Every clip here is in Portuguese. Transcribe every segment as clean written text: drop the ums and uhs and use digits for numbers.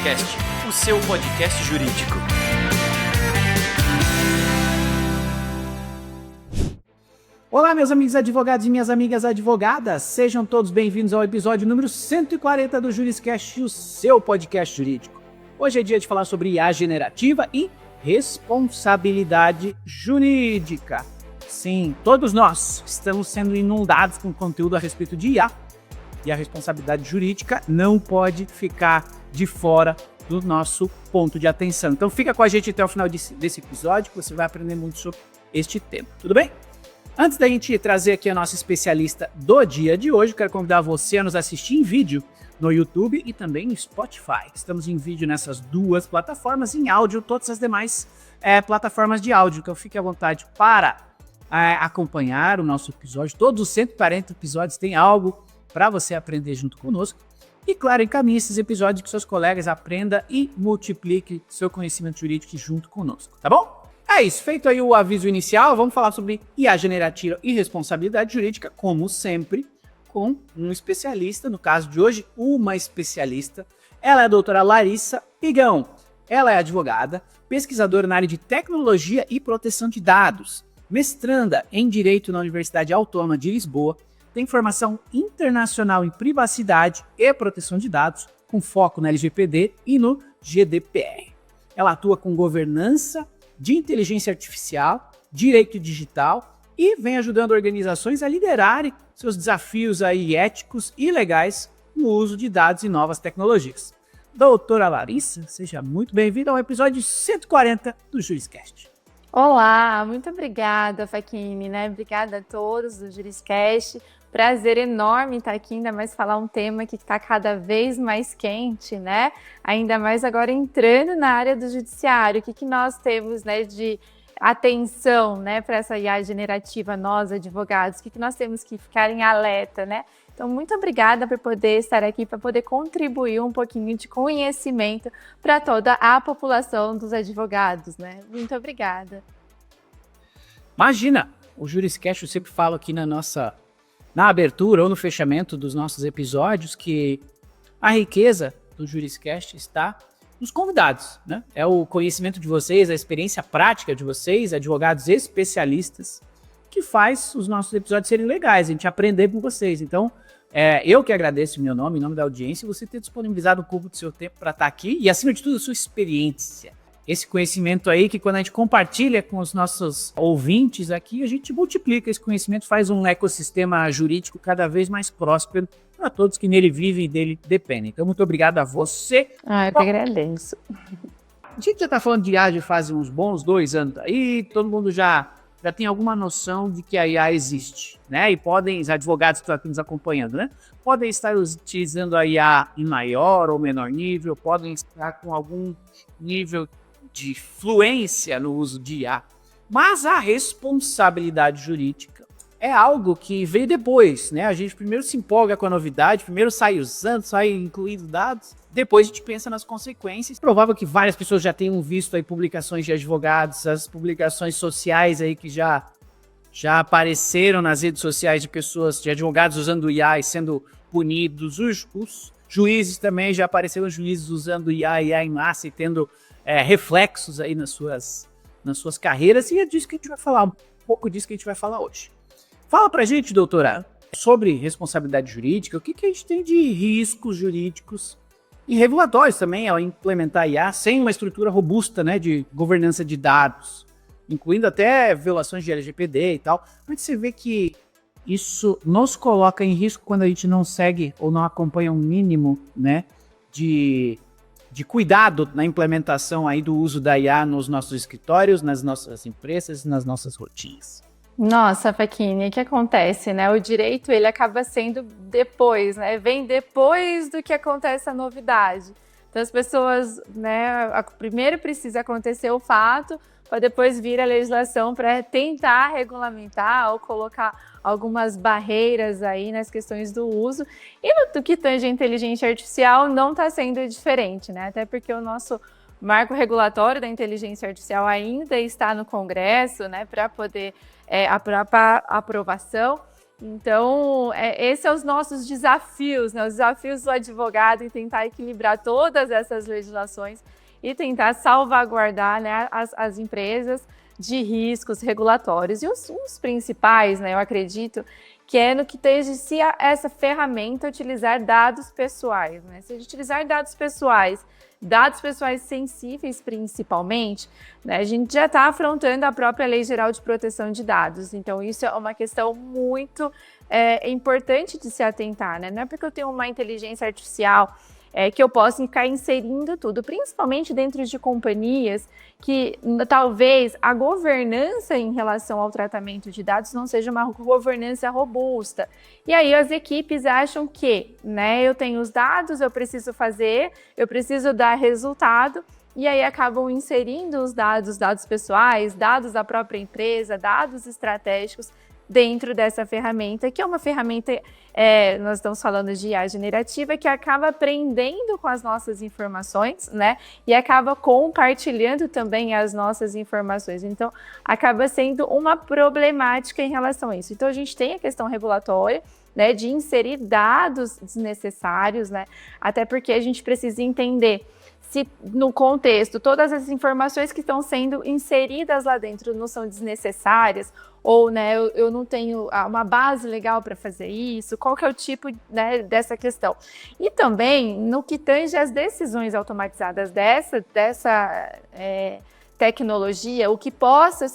Juriscast, o seu podcast jurídico. Olá, meus amigos advogados e minhas amigas advogadas, sejam todos bem-vindos ao episódio número 140 do Juriscast, o seu podcast jurídico. Hoje é dia de falar sobre IA generativa e responsabilidade jurídica. Sim, todos nós estamos sendo inundados com conteúdo a respeito de IA e a responsabilidade jurídica não pode ficar de fora do nosso ponto de atenção. Então fica com a gente até o final desse episódio que você vai aprender muito sobre este tema, tudo bem? Antes da gente trazer aqui a nossa especialista do dia de hoje, quero convidar você a nos assistir em vídeo no YouTube e também no Spotify. Estamos em vídeo nessas duas plataformas, em áudio, todas as demais plataformas de áudio. Então fique à vontade para acompanhar o nosso episódio. Todos os 140 episódios têm algo para você aprender junto conosco. E claro, encaminhe esses episódios que seus colegas aprendam e multiplique seu conhecimento jurídico junto conosco, tá bom? É isso, feito aí o aviso inicial, vamos falar sobre IA generativa e responsabilidade jurídica, como sempre, com um especialista, no caso de hoje, uma especialista. Ela é a doutora Larissa Pigão. Ela é advogada, pesquisadora na área de tecnologia e proteção de dados, mestranda em Direito na Universidade Autônoma de Lisboa, tem formação internacional em privacidade e proteção de dados, com foco na LGPD e no GDPR. Ela atua com governança de inteligência artificial, direito digital e vem ajudando organizações a liderarem seus desafios aí éticos e legais no uso de dados e novas tecnologias. Doutora Larissa, seja muito bem-vinda ao episódio 140 do Juriscast. Olá, muito obrigada, Facchini, Obrigada a todos do Juriscast. Prazer enorme estar aqui, ainda mais falar um tema que está cada vez mais quente, Ainda mais agora entrando na área do judiciário. O que nós temos, de atenção, para essa IA generativa, nós advogados? O que nós temos que ficar em alerta, Então, muito obrigada por poder estar aqui, para poder contribuir um pouquinho de conhecimento para toda a população dos advogados, Muito obrigada. Imagina, o Juriscast, eu sempre falo aqui na abertura ou no fechamento dos nossos episódios que a riqueza do Juriscast está nos convidados, É o conhecimento de vocês, a experiência prática de vocês, advogados especialistas, que faz os nossos episódios serem legais, a gente aprender com vocês. Então, eu que agradeço em meu nome, em nome da audiência, você ter disponibilizado um pouco do seu tempo para estar aqui e, acima de tudo, a sua experiência. Esse conhecimento aí que quando a gente compartilha com os nossos ouvintes aqui, a gente multiplica esse conhecimento, faz um ecossistema jurídico cada vez mais próspero para todos que nele vivem e dele dependem. Então, muito obrigado a você. Eu que agradeço. A gente já está falando de IA já faz uns bons 2 anos aí, todo mundo já tem alguma noção de que a IA existe, E podem, os advogados que estão aqui nos acompanhando, podem estar utilizando a IA em maior ou menor nível, podem estar com algum nível de fluência no uso de IA, mas a responsabilidade jurídica é algo que veio depois, A gente primeiro se empolga com a novidade, primeiro sai usando, sai incluindo dados, depois a gente pensa nas consequências. Provável que várias pessoas já tenham visto aí publicações de advogados, as publicações sociais aí que já apareceram nas redes sociais de pessoas, de advogados usando IA e sendo punidos, os juízes também já apareceram juízes usando IA em massa e tendo reflexos aí nas suas carreiras, e é disso que a gente vai falar, um pouco disso que a gente vai falar hoje. Fala pra gente, doutora, sobre responsabilidade jurídica, o que a gente tem de riscos jurídicos e regulatórios também ao implementar IA sem uma estrutura robusta, de governança de dados, incluindo até violações de LGPD e tal. Mas você vê que isso nos coloca em risco quando a gente não segue ou não acompanha um mínimo, de cuidado na implementação aí do uso da IA nos nossos escritórios, nas nossas empresas, nas nossas rotinas. Nossa, Facchini, o que acontece, O direito, ele acaba sendo depois, Vem depois do que acontece a novidade. Então, as pessoas, primeiro precisa acontecer o fato, para depois vir a legislação para tentar regulamentar ou colocar algumas barreiras aí nas questões do uso. E no que tange a inteligência artificial não está sendo diferente, Até porque o nosso marco regulatório da inteligência artificial ainda está no Congresso, para poder para aprovação. Então, esses são os nossos desafios, né? Os desafios do advogado em tentar equilibrar todas essas legislações e tentar salvaguardar, né, as empresas de riscos regulatórios. E os principais, né, eu acredito, que é no que tange se essa ferramenta utilizar dados pessoais, né? Se a gente utilizar dados pessoais sensíveis principalmente, né, a gente já está afrontando a própria Lei Geral de Proteção de Dados. Então, isso é uma questão muito importante de se atentar, né? Não é porque eu tenho uma inteligência artificial que eu possa ficar inserindo tudo, principalmente dentro de companhias que talvez a governança em relação ao tratamento de dados não seja uma governança robusta. E aí as equipes acham que, né, eu tenho os dados, eu preciso dar resultado, e aí acabam inserindo os dados pessoais, dados da própria empresa, dados estratégicos dentro dessa ferramenta, que é uma ferramenta, nós estamos falando de IA generativa, que acaba aprendendo com as nossas informações, né? E acaba compartilhando também as nossas informações. Então, acaba sendo uma problemática em relação a isso. Então, a gente tem a questão regulatória, né, de inserir dados desnecessários, né? Até porque a gente precisa entender se no contexto todas as informações que estão sendo inseridas lá dentro não são desnecessárias, ou, né, eu não tenho uma base legal para fazer isso, qual que é o tipo, né, dessa questão. E também no que tange as decisões automatizadas dessa tecnologia, o que possa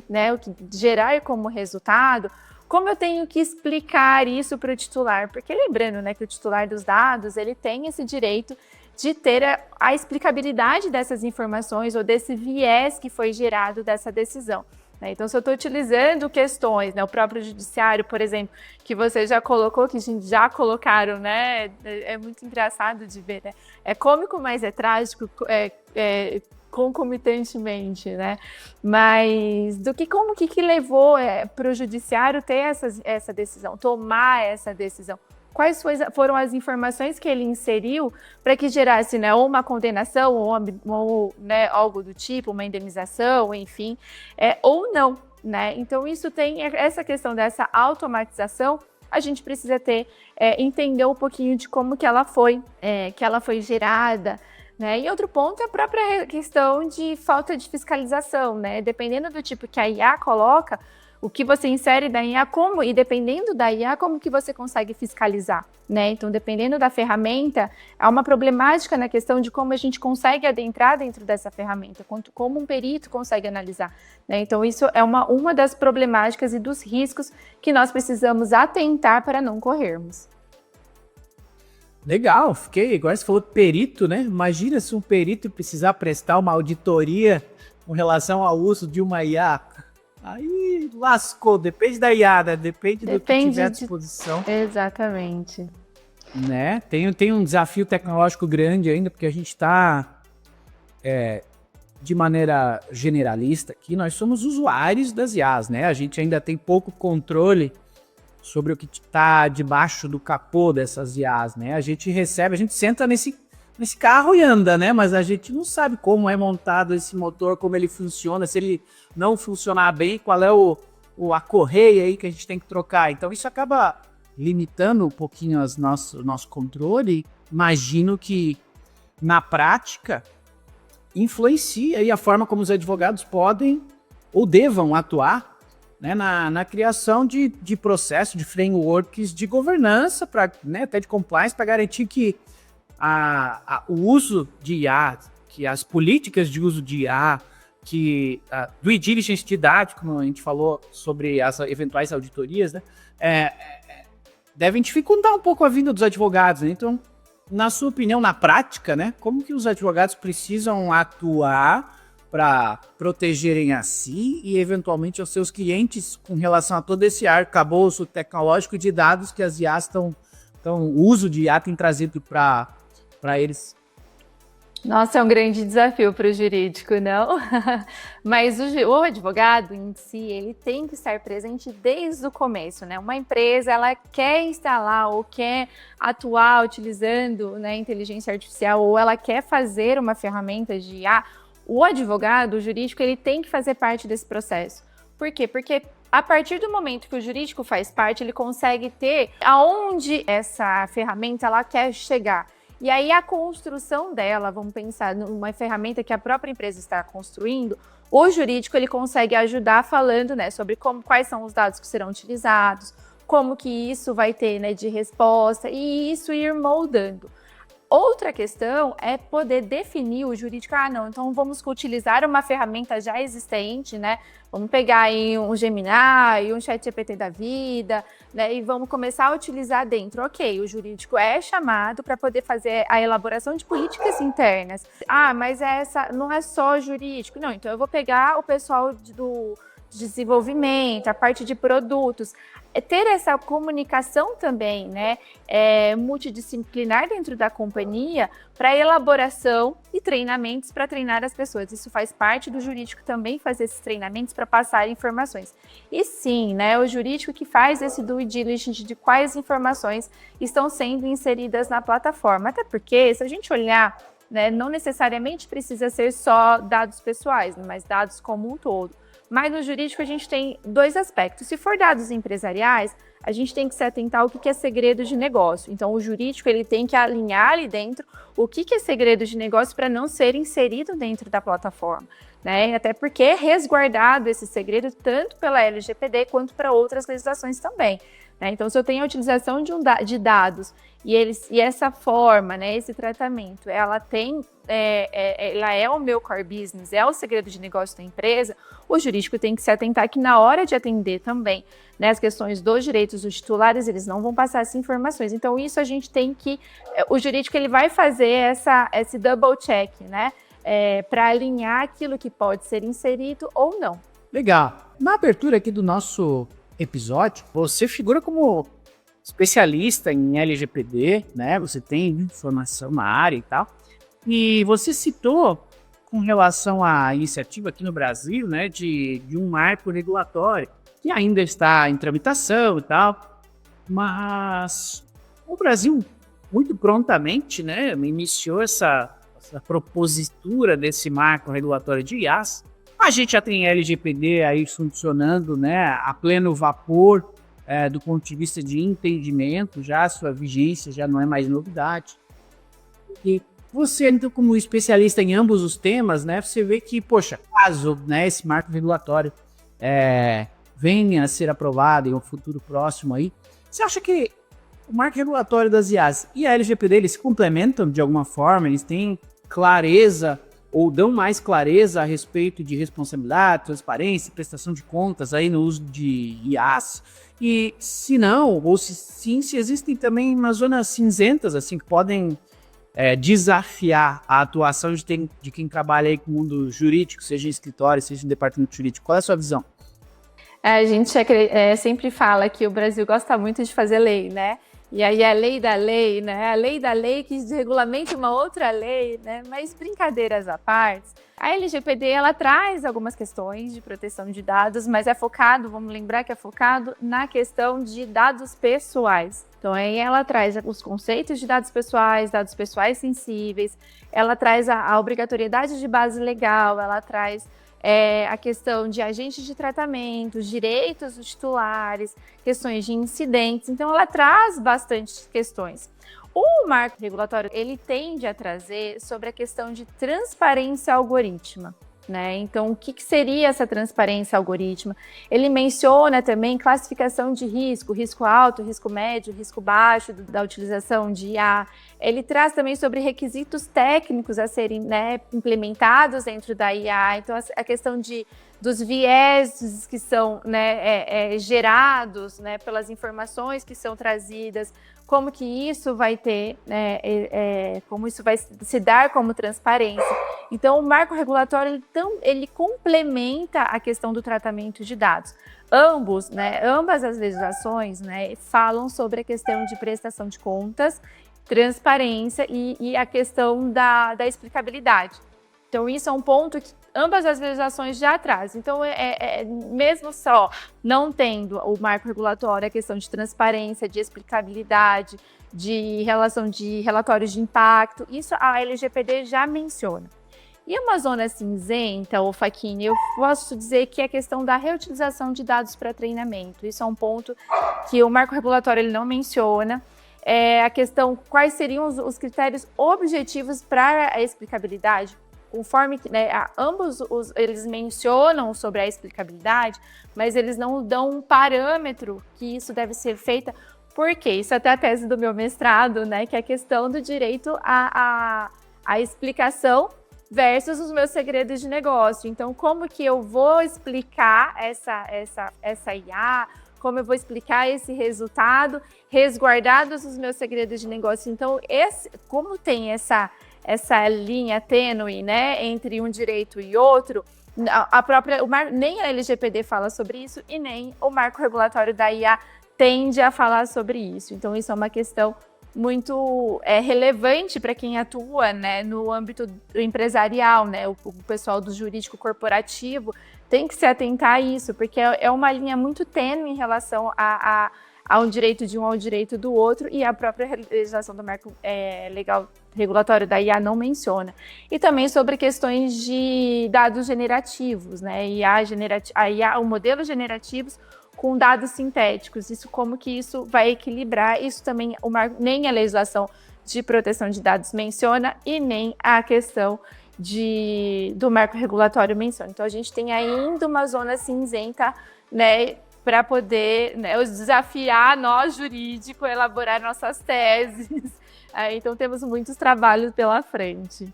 né, o que gerar como resultado, como eu tenho que explicar isso para o titular? Porque lembrando, né, que o titular dos dados, ele tem esse direito de ter a explicabilidade dessas informações ou desse viés que foi gerado dessa decisão, né? Então, se eu estou utilizando questões, né, o próprio judiciário, por exemplo, que você já colocou, que a gente já colocaram, né, é muito engraçado de ver, né? É cômico, mas é trágico, concomitantemente, né? Mas como que levou para o judiciário ter essa decisão, tomar essa decisão? Quais foram as informações que ele inseriu para que gerasse, né, ou uma condenação, ou né, algo do tipo, uma indenização, enfim, ou não, né? Então, isso tem essa questão dessa automatização, a gente precisa entender um pouquinho de como que ela foi gerada, né? E outro ponto é a própria questão de falta de fiscalização, né? Dependendo do tipo que a IA coloca, o que você insere da IA, e dependendo da IA, como que você consegue fiscalizar, né? Então, dependendo da ferramenta, há uma problemática na questão de como a gente consegue adentrar dentro dessa ferramenta, como um perito consegue analisar, né? Então, isso é uma das problemáticas e dos riscos que nós precisamos atentar para não corrermos. Legal, agora você falou perito, né? Imagina se um perito precisar prestar uma auditoria com relação ao uso de uma IA. Aí lascou, depende da IA, né? Depende do que tiver à disposição. Exatamente. Né? Tem um desafio tecnológico grande ainda, porque a gente está, de maneira generalista aqui, nós somos usuários das IAs, né? A gente ainda tem pouco controle sobre o que está debaixo do capô dessas IAs, né? A gente senta nesse carro e anda, né? Mas a gente não sabe como é montado esse motor, como ele funciona, se ele não funcionar bem, qual é a correia aí que a gente tem que trocar. Então isso acaba limitando um pouquinho o nosso controle. Imagino que na prática influencia aí a forma como os advogados podem ou devam atuar, né, na criação de processos, de frameworks de governança, né, até de compliance, para garantir que o uso de IA, que as políticas de uso de IA, que due diligence de dados, como a gente falou sobre as eventuais auditorias, né, devem dificultar um pouco a vida dos advogados, né? Então, na sua opinião, na prática, né, como que os advogados precisam atuar para protegerem a si e, eventualmente, aos seus clientes com relação a todo esse arcabouço tecnológico de dados que as IAs o uso de IA tem trazido para eles? Nossa, é um grande desafio para o jurídico, não? Mas o advogado em si, ele tem que estar presente desde o começo, né? Uma empresa, ela quer instalar ou quer atuar utilizando, né, inteligência artificial, ou ela quer fazer uma ferramenta de IA, o advogado, o jurídico, ele tem que fazer parte desse processo. Por quê? Porque A partir do momento que o jurídico faz parte, ele consegue ter aonde essa ferramenta ela quer chegar. E aí a construção dela, vamos pensar numa ferramenta que a própria empresa está construindo, o jurídico ele consegue ajudar falando, né, sobre quais são os dados que serão utilizados, como que isso vai ter, né, de resposta e isso ir moldando. Outra questão é poder definir o jurídico, não, então vamos utilizar uma ferramenta já existente, né? Vamos pegar aí um Gemini, um ChatGPT da vida, né? E vamos começar a utilizar dentro. Ok, o jurídico é chamado para poder fazer a elaboração de políticas internas. Mas essa não é só jurídico. Não, então eu vou pegar o pessoal do desenvolvimento, a parte de produtos, ter essa comunicação também, né, multidisciplinar dentro da companhia para elaboração e treinamentos para treinar as pessoas. Isso faz parte do jurídico também fazer esses treinamentos para passar informações. E sim, né, o jurídico que faz esse due diligence de quais informações estão sendo inseridas na plataforma. Até porque, se a gente olhar, né, não necessariamente precisa ser só dados pessoais, mas dados como um todo. Mas no jurídico a gente tem dois aspectos. Se for dados empresariais, a gente tem que se atentar ao que é segredo de negócio. Então, o jurídico ele tem que alinhar ali dentro o que é segredo de negócio para não ser inserido dentro da plataforma, né? Até porque é resguardado esse segredo tanto pela LGPD quanto para outras legislações também, né? Então, se eu tenho a utilização de dados e essa forma, né, esse tratamento, ela é o meu core business, é o segredo de negócio da empresa, o jurídico tem que se atentar que na hora de atender também, né, as questões dos direitos dos titulares, eles não vão passar essas informações. Então, isso a gente tem que... O jurídico ele vai fazer esse double check, né, para alinhar aquilo que pode ser inserido ou não. Legal. Na abertura aqui do nosso episódio, você figura como especialista em LGPD, né? Você tem formação na área e tal. E você citou com relação à iniciativa aqui no Brasil, né, de um marco regulatório, que ainda está em tramitação e tal, mas o Brasil muito prontamente, né, iniciou essa propositura desse marco regulatório de IaaS. A gente já tem LGPD aí funcionando, né, a pleno vapor, do ponto de vista de entendimento, já a sua vigência já não é mais novidade. E você, então, como especialista em ambos os temas, né, você vê que, poxa, caso, né, esse marco regulatório venha a ser aprovado em um futuro próximo aí, você acha que o marco regulatório das IaaS e a LGPD, eles se complementam de alguma forma? Eles têm clareza ou dão mais clareza a respeito de responsabilidade, transparência, prestação de contas aí no uso de IaaS? E se não, ou se sim, se existem também umas zonas cinzentas assim que podem desafiar a atuação de quem trabalha aí com o mundo jurídico, seja em escritório, seja em departamento jurídico. Qual é a sua visão? A gente sempre fala que o Brasil gosta muito de fazer lei, né? E aí a lei da lei, né? A lei da lei que regulamenta uma outra lei, né? Mas brincadeiras à parte, a LGPD ela traz algumas questões de proteção de dados, mas vamos lembrar que é focado na questão de dados pessoais. Então aí ela traz os conceitos de dados pessoais sensíveis, ela traz a obrigatoriedade de base legal, ela traz a questão de agentes de tratamento, direitos dos titulares, questões de incidentes. Então, ela traz bastante questões. O marco regulatório, ele tende a trazer sobre a questão de transparência algorítmica, né? Então, o que seria essa transparência algorítmica? Ele menciona também classificação de risco alto, risco médio, risco baixo da utilização de IA. Ele traz também sobre requisitos técnicos a serem, né, implementados dentro da IA. Então, a questão dos vieses que são, né, gerados, né, pelas informações que são trazidas, como que isso vai ter, como isso vai se dar como transparência. Então, o marco regulatório ele complementa a questão do tratamento de dados. Ambas as legislações, né, falam sobre a questão de prestação de contas, transparência e a questão da explicabilidade. Então, isso é um ponto que ambas as legislações já trazem. Então, mesmo só não tendo o marco regulatório, a questão de transparência, de explicabilidade, de relação de relatórios de impacto, isso a LGPD já menciona. E uma zona cinzenta, ô Facchini, eu posso dizer que é a questão da reutilização de dados para treinamento. Isso é um ponto que o marco regulatório ele não menciona. É a questão, quais seriam os critérios objetivos para a explicabilidade? Conforme, né, ambos eles mencionam sobre a explicabilidade, mas eles não dão um parâmetro que isso deve ser feito. Por quê? Isso é até a tese do meu mestrado, né, que é a questão do direito à explicação versus os meus segredos de negócio. Então, como que eu vou explicar essa IA, como eu vou explicar esse resultado, resguardados os meus segredos de negócio. Então, como tem essa linha tênue, né, entre um direito e outro, nem a LGPD fala sobre isso e nem o marco regulatório da IA tende a falar sobre isso. Então, isso é uma questão muito relevante para quem atua, né, no âmbito empresarial, né, o pessoal do jurídico corporativo tem que se atentar a isso, porque é uma linha muito tênue em relação a um direito de um ao direito do outro, e a própria legislação do marco legal regulatório da IA não menciona. E também sobre questões de dados generativos, né, a IA, o modelo generativos com dados sintéticos, como que isso vai equilibrar, isso também nem a legislação de proteção de dados menciona e nem a questão do marco regulatório menciona. Então a gente tem ainda uma zona cinzenta, né, para poder, né, desafiar nós jurídicos a elaborar nossas teses. Então temos muitos trabalhos pela frente.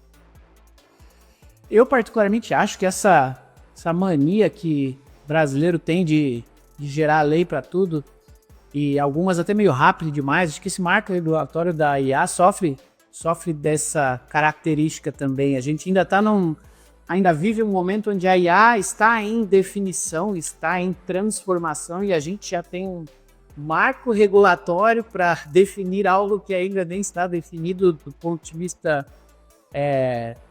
Eu particularmente acho que essa mania que brasileiro tem de gerar lei para tudo, e algumas até meio rápido demais, acho que esse marco regulatório da IA sofre dessa característica também. A gente ainda vive um momento onde a IA está em definição, está em transformação, e a gente já tem um marco regulatório para definir algo que ainda nem está definido do ponto de vista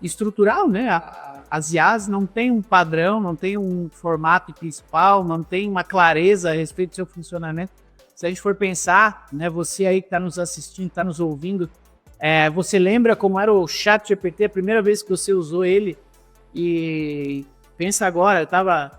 estrutural, né? As IAs não têm um padrão, não tem um formato principal, não tem uma clareza a respeito do seu funcionamento. Se a gente for pensar, né, você aí que está nos assistindo, está nos ouvindo, você lembra como era o ChatGPT, a primeira vez que você usou ele? E pensa agora, eu estava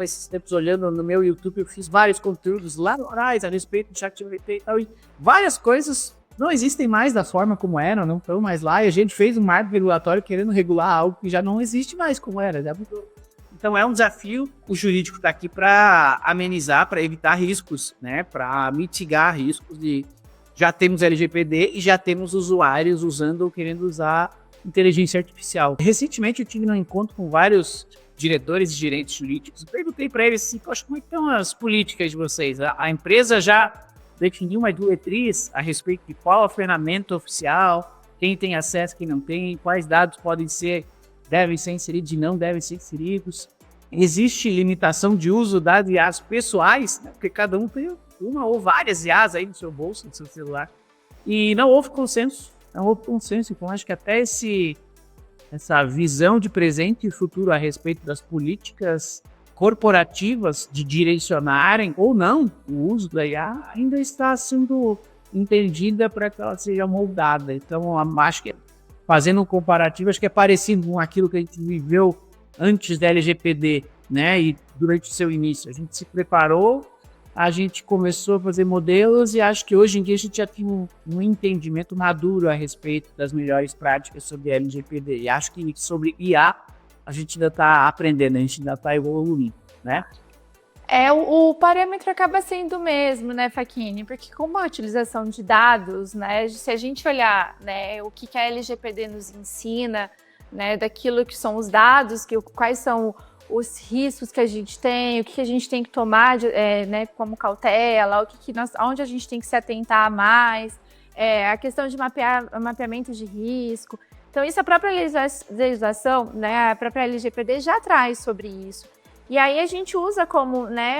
esses tempos olhando no meu YouTube, eu fiz vários conteúdos lá atrás a respeito do ChatGPT e tal, e várias coisas não existem mais da forma como eram, não estão mais lá, e a gente fez um marco regulatório querendo regular algo que já não existe mais como era, já mudou. Então é um desafio, o jurídico está aqui para amenizar, para evitar riscos, né, para mitigar riscos de... Já temos LGPD e já temos usuários querendo usar inteligência artificial. Recentemente eu tive um encontro com vários diretores e gerentes jurídicos, eu perguntei para eles assim, poxa, como estão as políticas de vocês? A empresa já definiu uma diretriz a respeito de qual é a ferramenta oficial, quem tem acesso, quem não tem, quais dados devem ser inseridos e não devem ser inseridos. Existe limitação de uso das IAs pessoais, né? Porque cada um tem uma ou várias IAs aí no seu bolso, no seu celular. E não houve consenso. Então acho que até essa visão de presente e futuro a respeito das políticas corporativas de direcionarem ou não o uso da IA ainda está sendo entendida para que ela seja moldada. Então, acho que, fazendo um comparativo, acho que é parecido com aquilo que a gente viveu antes da LGPD, né? E durante o seu início, a gente se preparou, a gente começou a fazer modelos e acho que hoje em dia a gente já tem um entendimento maduro a respeito das melhores práticas sobre a LGPD. E acho que sobre IA a gente ainda está aprendendo, a gente ainda está evoluindo, né? O parâmetro acaba sendo o mesmo, né, Facchini? Porque como a utilização de dados, né, se a gente olhar, né, o que a LGPD nos ensina, né, daquilo que são os dados, quais são os riscos que a gente tem, o que a gente tem que tomar né, como cautela, onde a gente tem que se atentar mais, a questão de mapeamento de risco. Então, isso a própria legislação, né, a própria LGPD já traz sobre isso. E aí a gente usa como, né,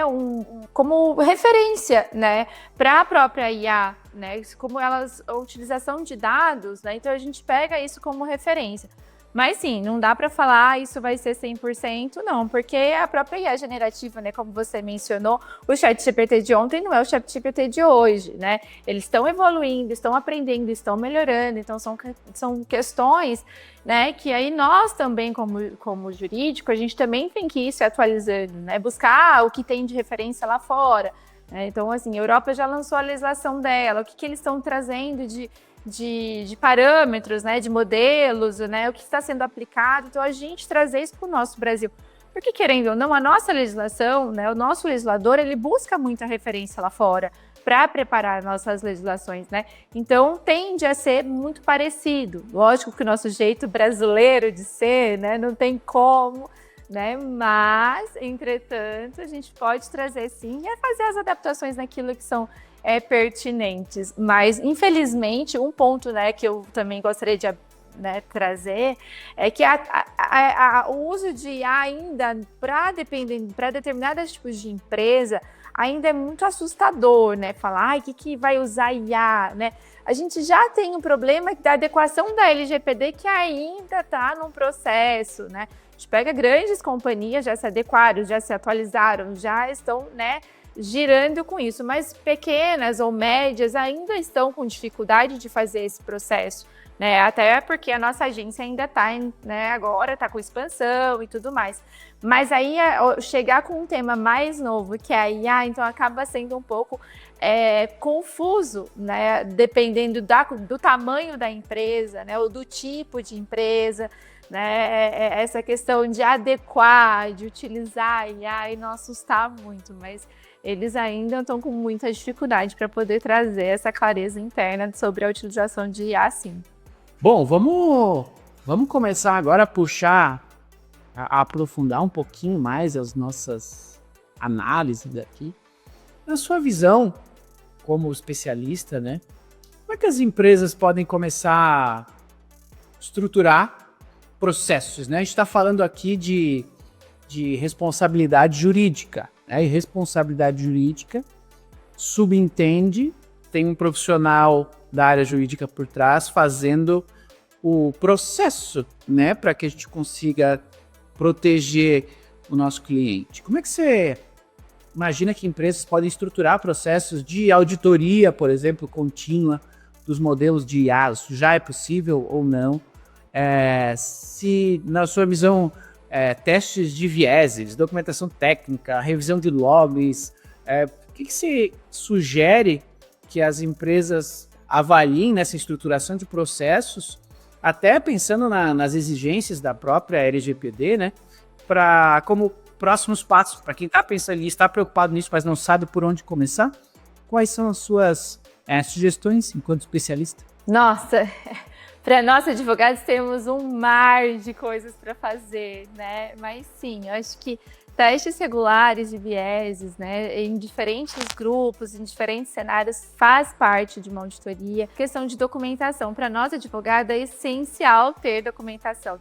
como referência, né, para a própria IA, né, como a utilização de dados, né, então a gente pega isso como referência. Mas sim, não dá para falar isso vai ser 100%, não, porque a própria IA generativa, né, como você mencionou, o ChatGPT de ontem não é o ChatGPT de hoje, né? Eles estão evoluindo, estão aprendendo, estão melhorando, então são questões, né, que aí nós também, como jurídico, a gente também tem que ir se atualizando, né? Buscar o que tem de referência lá fora. Então, assim, a Europa já lançou a legislação dela, o que eles estão trazendo de parâmetros, né, de modelos, né, o que está sendo aplicado. Então, a gente trazer isso para o nosso Brasil. Porque, querendo ou não, a nossa legislação, né, o nosso legislador, ele busca muita referência lá fora para preparar nossas legislações, né? Então, tende a ser muito parecido. Lógico que o nosso jeito brasileiro de ser, né, não tem como, né? Mas, entretanto, a gente pode trazer sim e fazer as adaptações naquilo que são pertinentes. Mas, infelizmente, um ponto, né, que eu também gostaria de, né, trazer é que o uso de IA ainda para determinados tipos de empresa ainda é muito assustador, né? Falar, ai, que vai usar IA, né? A gente já tem um problema da adequação da LGPD que ainda está num processo, né? A gente pega grandes companhias, já se adequaram, já se atualizaram, já estão, né, girando com isso, mas pequenas ou médias ainda estão com dificuldade de fazer esse processo, né? Até porque a nossa agência ainda está, né, agora está com expansão e tudo mais. Mas aí chegar com um tema mais novo, que é a IA, então acaba sendo um pouco confuso, né? Dependendo do tamanho da empresa, né? Ou do tipo de empresa, né? Essa questão de adequar, de utilizar a IA e não assustar muito, mas eles ainda estão com muita dificuldade para poder trazer essa clareza interna sobre a utilização de IA, sim. Bom, vamos começar agora a puxar, a aprofundar um pouquinho mais as nossas análises aqui. Na sua visão, como especialista, né? Como é que as empresas podem começar a estruturar processos, né? A gente está falando aqui de responsabilidade jurídica, né? E responsabilidade jurídica subentende, tem um profissional da área jurídica por trás fazendo o processo, né? Para que a gente consiga proteger o nosso cliente. Como é que você imagina que empresas podem estruturar processos de auditoria, por exemplo, contínua dos modelos de IA? Isso já é possível ou não? Se, na sua visão, testes de vieses, documentação técnica, revisão de logs, o que você sugere que as empresas avaliem nessa estruturação de processos, até pensando nas exigências da própria LGPD, né? Como próximos passos, para quem está pensando nisso, está preocupado nisso, mas não sabe por onde começar, quais são as suas sugestões enquanto especialista? Nossa, para nós advogados temos um mar de coisas para fazer, né? Mas sim, eu acho que testes regulares de vieses, né, em diferentes grupos, em diferentes cenários, faz parte de uma auditoria. Questão de documentação, para nós advogados é essencial ter documentação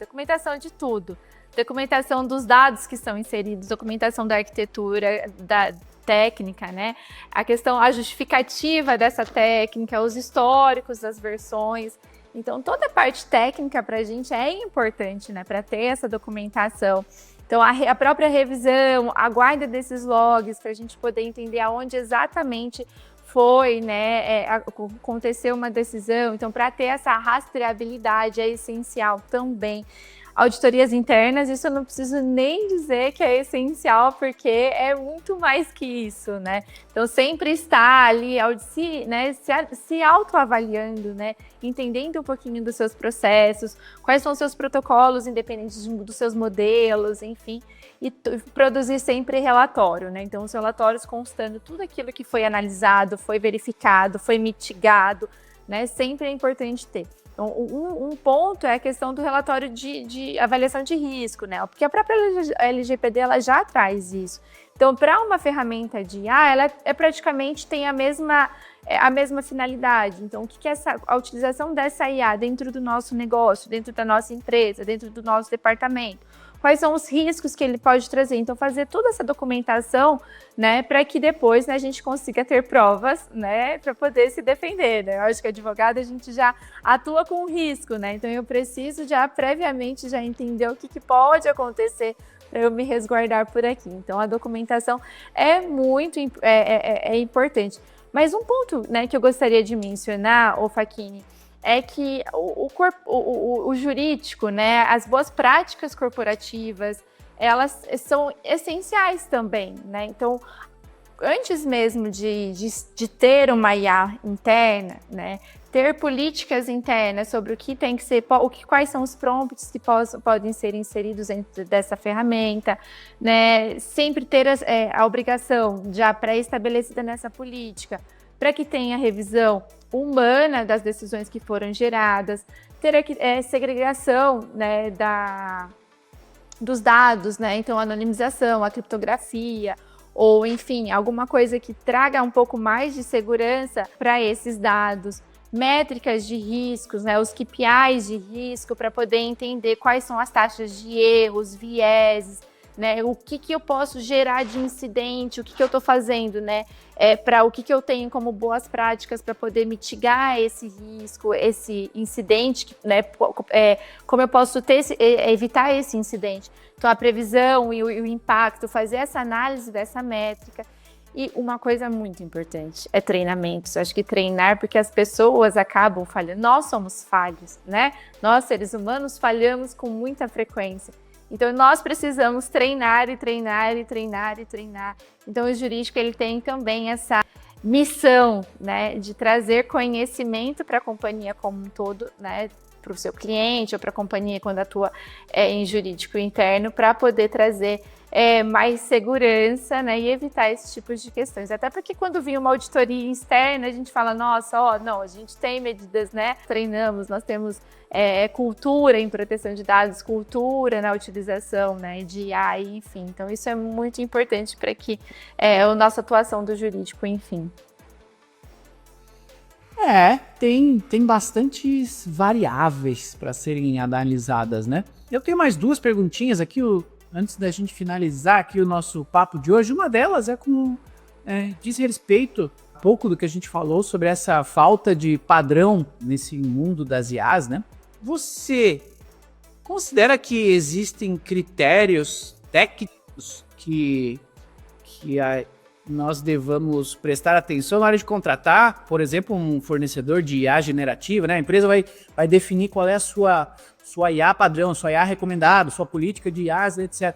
de tudo. Documentação dos dados que são inseridos, documentação da arquitetura, da técnica, né? A justificativa dessa técnica, os históricos das versões. Então, toda a parte técnica para a gente é importante, né? Para ter essa documentação. Então, a própria revisão, a guarda desses logs, para a gente poder entender aonde exatamente foi, né? Aconteceu uma decisão. Então, para ter essa rastreabilidade é essencial também. Auditorias internas, isso eu não preciso nem dizer que é essencial, porque é muito mais que isso, né? Então, sempre estar ali, se autoavaliando, né? Entendendo um pouquinho dos seus processos, quais são os seus protocolos, independentes dos seus modelos, enfim, e produzir sempre relatório, né? Então, os relatórios constando tudo aquilo que foi analisado, foi verificado, foi mitigado, né? Sempre é importante ter. Então, um ponto é a questão do relatório de avaliação de risco, né? Porque a própria LGPD ela já traz isso. Então, para uma ferramenta de IA, ela praticamente tem a mesma finalidade. Então, o que é a utilização dessa IA dentro do nosso negócio, dentro da nossa empresa, dentro do nosso departamento? quais são os riscos que ele pode trazer. Então, fazer toda essa documentação, né, para que depois, né, a gente consiga ter provas, né, para poder se defender, né? Eu acho que advogado a gente já atua com risco, né? Então, eu preciso já previamente já entender o que pode acontecer para eu me resguardar por aqui. Então, a documentação é muito importante. Mas um ponto, né, que eu gostaria de mencionar, Facchini, é que o jurídico, né, as boas práticas corporativas, elas são essenciais também, né? Então, antes mesmo de ter uma IA interna, né, ter políticas internas sobre o que tem que ser, quais são os prompts que podem ser inseridos dentro dessa ferramenta, né, sempre ter a obrigação já pré-estabelecida nessa política, para que tenha revisão humana das decisões que foram geradas, ter segregação, né, dos dados, né, então a anonimização, a criptografia, ou enfim, alguma coisa que traga um pouco mais de segurança para esses dados, métricas de riscos, né, os KPIs de risco, para poder entender quais são as taxas de erros, vieses, né, o que eu posso gerar de incidente, o que eu estou fazendo, né, para o que eu tenho como boas práticas para poder mitigar esse risco, esse incidente, né, como eu posso evitar esse incidente. Então, a previsão e o impacto, fazer essa análise dessa métrica. E uma coisa muito importante é treinamentos. Eu acho que treinar, porque as pessoas acabam falhando. Nós somos falhos, né? Nós, seres humanos, falhamos com muita frequência. Então, nós precisamos treinar e treinar e treinar e treinar. Então, o jurídico, ele tem também essa missão, né, de trazer conhecimento para a companhia como um todo, né, para o seu cliente ou para a companhia quando atua em jurídico interno, para poder trazer mais segurança, né, e evitar esses tipos de questões. Até porque quando vem uma auditoria externa, a gente fala, nossa, não, a gente tem medidas, né, treinamos, nós temos cultura em proteção de dados, cultura na utilização, né, de IA, enfim. Então, isso é muito importante para que a nossa atuação do jurídico, enfim. Tem bastantes variáveis para serem analisadas, né? Eu tenho mais duas perguntinhas aqui, antes da gente finalizar aqui o nosso papo de hoje. Uma delas diz respeito a pouco do que a gente falou sobre essa falta de padrão nesse mundo das IAs, né? Você considera que existem critérios técnicos que nós devamos prestar atenção na hora de contratar, por exemplo, um fornecedor de IA generativa, né? A empresa vai definir qual é a sua IA padrão, sua IA recomendada, sua política de IAs, etc.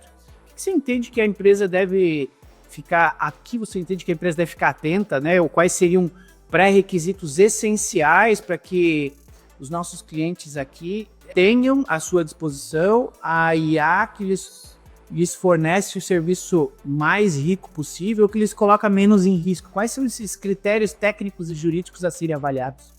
O que você entende que a empresa deve ficar aqui? Você entende que a empresa deve ficar atenta, né? Ou quais seriam pré-requisitos essenciais para que os nossos clientes aqui tenham à sua disposição a IA que lhes fornece o serviço mais rico possível, que lhes coloca menos em risco? Quais são esses critérios técnicos e jurídicos a serem avaliados?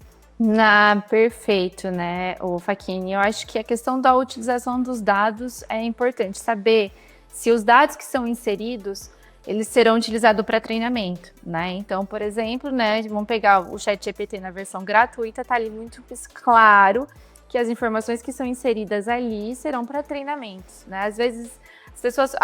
Perfeito, né, Facchini? Eu acho que a questão da utilização dos dados é importante saber se os dados que são inseridos, eles serão utilizados para treinamento, né? Então, por exemplo, né, vamos pegar o ChatGPT na versão gratuita, tá ali muito claro que as informações que são inseridas ali serão para treinamentos, né? Às vezes as pessoas,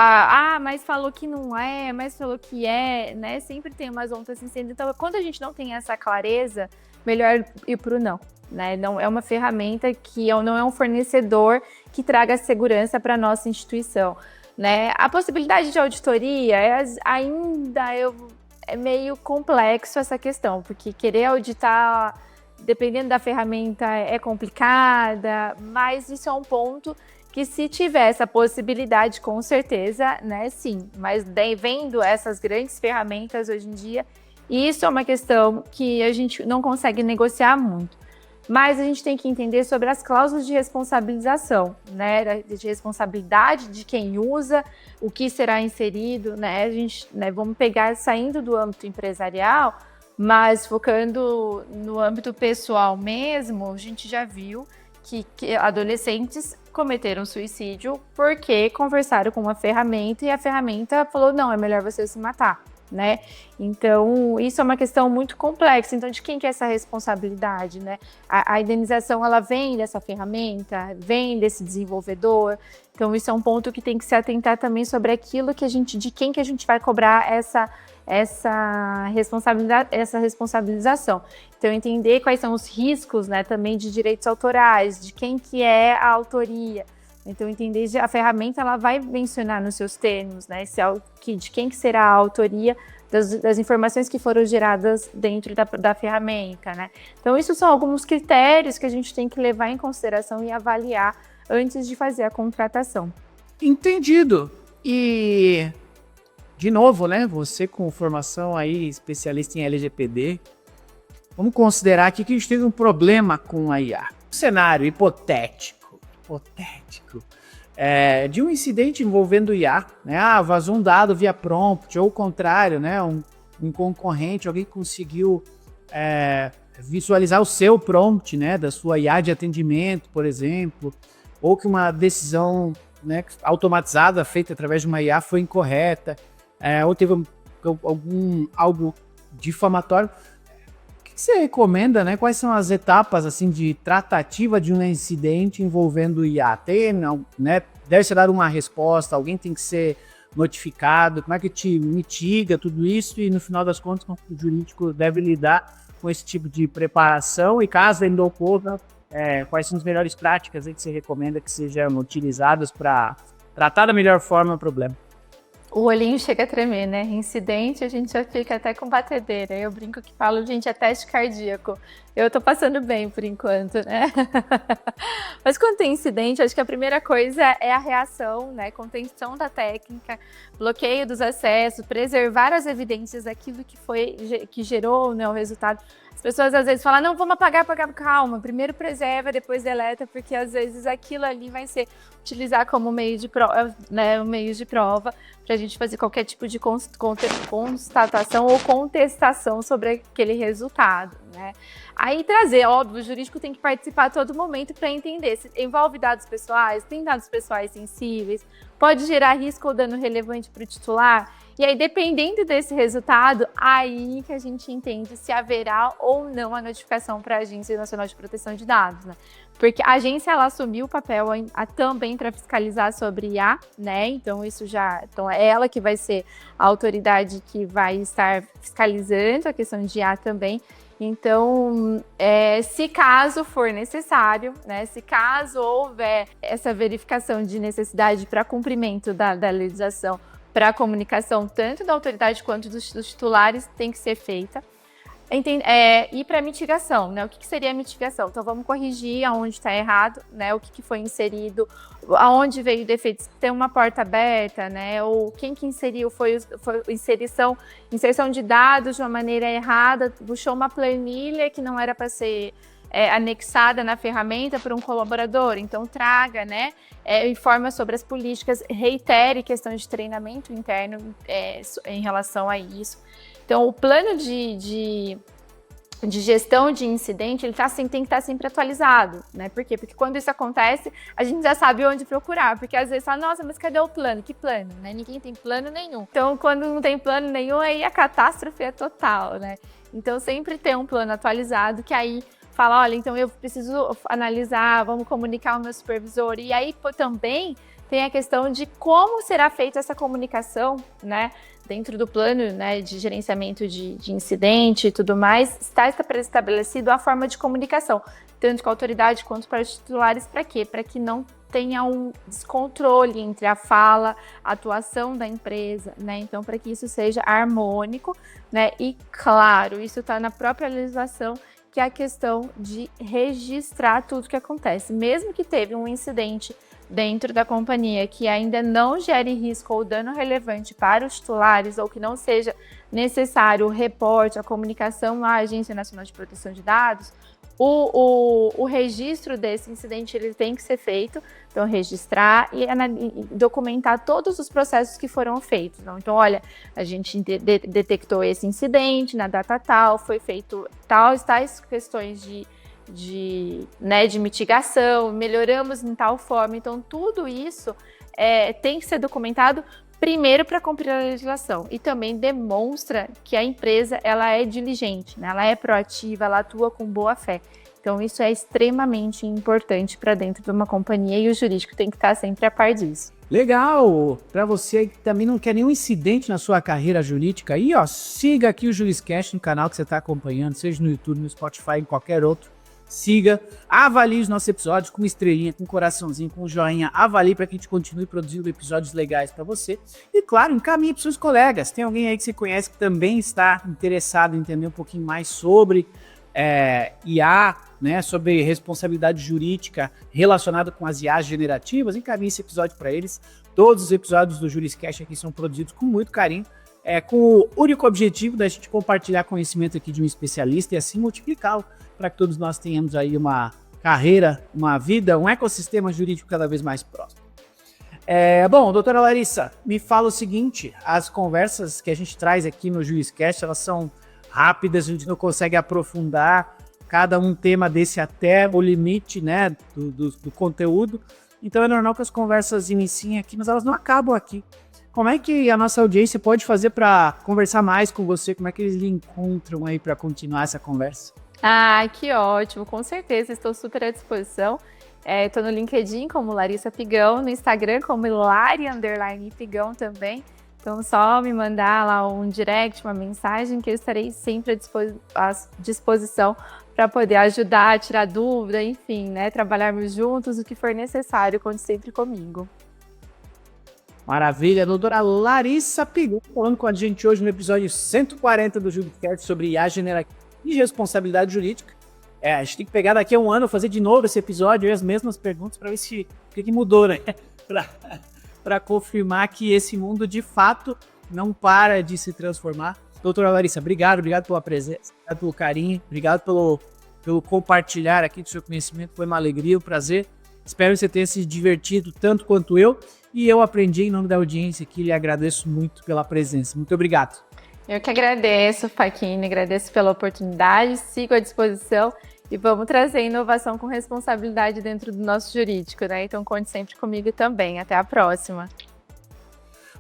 mas falou que não é, mas falou que é, né? Sempre tem umas ondas assim. Então, quando a gente não tem essa clareza, melhor ir para o não, né? Não é uma ferramenta que não é um fornecedor que traga segurança para a nossa instituição, né? A possibilidade de auditoria é meio complexo essa questão, porque querer auditar, dependendo da ferramenta, é complicada, mas isso é um ponto que, se tiver essa possibilidade, com certeza, né, sim. Mas vendo essas grandes ferramentas hoje em dia, isso é uma questão que a gente não consegue negociar muito. Mas a gente tem que entender sobre as cláusulas de responsabilização, né, de responsabilidade de quem usa, o que será inserido, né, vamos pegar saindo do âmbito empresarial, mas focando no âmbito pessoal mesmo. A gente já viu que adolescentes cometeram suicídio porque conversaram com uma ferramenta e a ferramenta falou, não, é melhor você se matar, né? Então, isso é uma questão muito complexa. Então, de quem que é essa responsabilidade, né? A indenização, ela vem dessa ferramenta, vem desse desenvolvedor. Então, isso é um ponto que tem que se atentar também sobre aquilo que de quem que a gente vai cobrar essa responsabilização. Então, entender quais são os riscos, né, também de direitos autorais, de quem que é a autoria. Então, entender a ferramenta, ela vai mencionar nos seus termos, né, de quem que será a autoria das informações que foram geradas dentro da ferramenta, né. Então, isso são alguns critérios que a gente tem que levar em consideração e avaliar antes de fazer a contratação. Entendido. E, de novo, né, você com formação aí, especialista em LGPD, vamos considerar aqui que a gente teve um problema com a IA. Um cenário hipotético, de um incidente envolvendo IA, né? Vazou um dado via prompt, ou o contrário, né? Um concorrente, alguém conseguiu visualizar o seu prompt, né? Da sua IA de atendimento, por exemplo, ou que uma decisão, né, automatizada feita através de uma IA foi incorreta, ou teve algo difamatório. O que você recomenda, né? Quais são as etapas assim de tratativa de um incidente envolvendo IA? Né, deve ser dada uma resposta, alguém tem que ser notificado, como é que te mitiga tudo isso e no final das contas como o jurídico deve lidar com esse tipo de preparação e caso ainda ocorra, quais são as melhores práticas aí que você recomenda que sejam utilizadas para tratar da melhor forma o problema? O olhinho chega a tremer, né? Incidente, a gente já fica até com batedeira. Eu brinco que falo, gente, é teste cardíaco. Eu tô passando bem por enquanto, né? Mas quando tem incidente, acho que a primeira coisa é a reação, né? Contenção da técnica, bloqueio dos acessos, preservar as evidências daquilo que gerou, né, o resultado. As pessoas às vezes falam, não, vamos apagar, calma. Primeiro preserva, depois deleta, porque às vezes aquilo ali vai ser utilizar como meio de prova, né? Um meio de prova para a gente fazer qualquer tipo de constatação ou contestação sobre aquele resultado, né? Aí trazer, óbvio, o jurídico tem que participar a todo momento para entender se envolve dados pessoais, tem dados pessoais sensíveis, pode gerar risco ou dano relevante para o titular. E aí, dependendo desse resultado, aí que a gente entende se haverá ou não a notificação para a Agência Nacional de Proteção de Dados, né? Porque a agência, ela assumiu o papel também para fiscalizar sobre IA, né? Então, então é ela que vai ser a autoridade que vai estar fiscalizando a questão de IA também. Então, se caso for necessário, né, se caso houver essa verificação de necessidade para cumprimento da legislação, para a comunicação tanto da autoridade quanto dos titulares, tem que ser feita. E para mitigação, né? O que seria a mitigação? Então, vamos corrigir aonde está errado, né? O que foi inserido, aonde veio defeitos, tem uma porta aberta, né? Ou quem que inseriu foi inserção de dados de uma maneira errada, puxou uma planilha que não era para ser anexada na ferramenta por um colaborador. Então, traga, né? Informa sobre as políticas, reitere questão de treinamento interno em relação a isso. Então, o plano de gestão de incidente, ele tem que estar sempre atualizado, né? Por quê? Porque quando isso acontece, a gente já sabe onde procurar, porque às vezes fala, nossa, mas cadê o plano? Que plano, né? Ninguém tem plano nenhum. Então, quando não tem plano nenhum, aí a catástrofe é total, né? Então, sempre ter um plano atualizado, que aí fala, olha, então eu preciso analisar, vamos comunicar ao meu supervisor. E aí também tem a questão de como será feita essa comunicação, né? Dentro do plano, né, de gerenciamento de incidente e tudo mais, está estabelecido a forma de comunicação, tanto com a autoridade quanto para os titulares, para quê? Para que não tenha um descontrole entre a fala, a atuação da empresa, né? Então, para que isso seja harmônico, né? E claro, isso está na própria legislação, que é a questão de registrar tudo que acontece. Mesmo que teve um incidente dentro da companhia que ainda não gere risco ou dano relevante para os titulares ou que não seja necessário o reporte, a comunicação à Agência Nacional de Proteção de Dados, o registro desse incidente ele tem que ser feito, então registrar e documentar todos os processos que foram feitos. Então, olha, a gente detectou esse incidente na data tal, foi feito tais questões de mitigação, melhoramos em tal forma. Então, tudo isso tem que ser documentado, primeiro para cumprir a legislação e também demonstra que a empresa ela é diligente, né? Ela é proativa, ela atua com boa fé. Então isso é extremamente importante para dentro de uma companhia e o jurídico tem que estar sempre a par disso. Legal! Para você que também não quer nenhum incidente na sua carreira jurídica, aí ó, siga aqui o JurisCast no canal que você está acompanhando, seja no YouTube, no Spotify, em qualquer outro. Siga, avalie os nossos episódios com uma estrelinha, com um coraçãozinho, com um joinha, avalie para que a gente continue produzindo episódios legais para você. E claro, encaminhe para seus colegas. Tem alguém aí que você conhece que também está interessado em entender um pouquinho mais sobre IA, né, sobre responsabilidade jurídica relacionada com as IAs generativas, encaminhe esse episódio para eles. Todos os episódios do JurisCast aqui são produzidos com muito carinho, com o único objetivo da gente compartilhar conhecimento aqui de um especialista e assim multiplicá-lo para que todos nós tenhamos aí uma carreira, uma vida, um ecossistema jurídico cada vez mais próximo. Bom, doutora Larissa, me fala o seguinte, as conversas que a gente traz aqui no JurisCast, elas são rápidas, a gente não consegue aprofundar cada um tema desse até o limite, né, do conteúdo. Então é normal que as conversas iniciem aqui, mas elas não acabam aqui. Como é que a nossa audiência pode fazer para conversar mais com você? Como é que eles lhe encontram aí para continuar essa conversa? Ah, que ótimo, com certeza, estou super à disposição. Estou no LinkedIn como Larissa Pigão, no Instagram como Lari_Pigão também. Então, só me mandar lá um direct, uma mensagem, que eu estarei sempre à disposição para poder ajudar, tirar dúvida, enfim, né? Trabalharmos juntos, o que for necessário, conte sempre comigo. Maravilha, doutora Larissa Pigão falando com a gente hoje no episódio 140 do JurisCast sobre IA generativa e responsabilidade jurídica. A gente tem que pegar daqui a um ano, fazer de novo esse episódio e as mesmas perguntas para ver se o que mudou, né? Para confirmar que esse mundo de fato não para de se transformar. Doutora Larissa, obrigado pela presença, obrigado pelo carinho, obrigado pelo compartilhar aqui do seu conhecimento, foi uma alegria, um prazer. Espero que você tenha se divertido tanto quanto eu e eu aprendi em nome da audiência aqui, lhe agradeço muito pela presença. Muito obrigado. Eu que agradeço, Facchini, agradeço pela oportunidade, sigo à disposição e vamos trazer inovação com responsabilidade dentro do nosso jurídico, né? Então conte sempre comigo também. Até a próxima.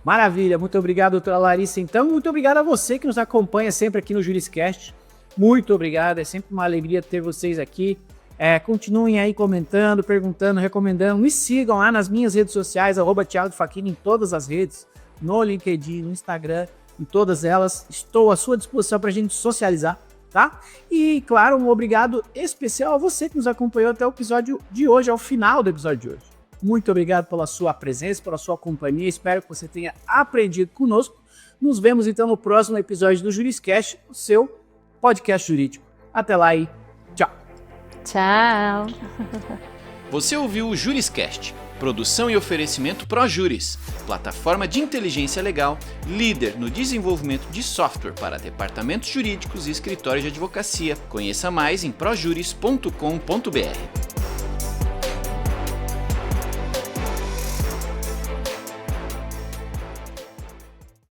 Maravilha, muito obrigado, doutora Larissa. Então, muito obrigado a você que nos acompanha sempre aqui no JurisCast. Muito obrigado, é sempre uma alegria ter vocês aqui. Continuem aí comentando, perguntando, recomendando. Me sigam lá nas minhas redes sociais, @Thiago Facchini em todas as redes, no LinkedIn, no Instagram, em todas elas. Estou à sua disposição para a gente socializar, tá? E, claro, um obrigado especial a você que nos acompanhou até o episódio de hoje, ao final do episódio de hoje. Muito obrigado pela sua presença, pela sua companhia. Espero que você tenha aprendido conosco. Nos vemos, então, no próximo episódio do JurisCast, o seu podcast jurídico. Até lá e tchau. Tchau. Você ouviu o JurisCast, produção e oferecimento ProJuris, plataforma de inteligência legal, líder no desenvolvimento de software para departamentos jurídicos e escritórios de advocacia. Conheça mais em projuris.com.br.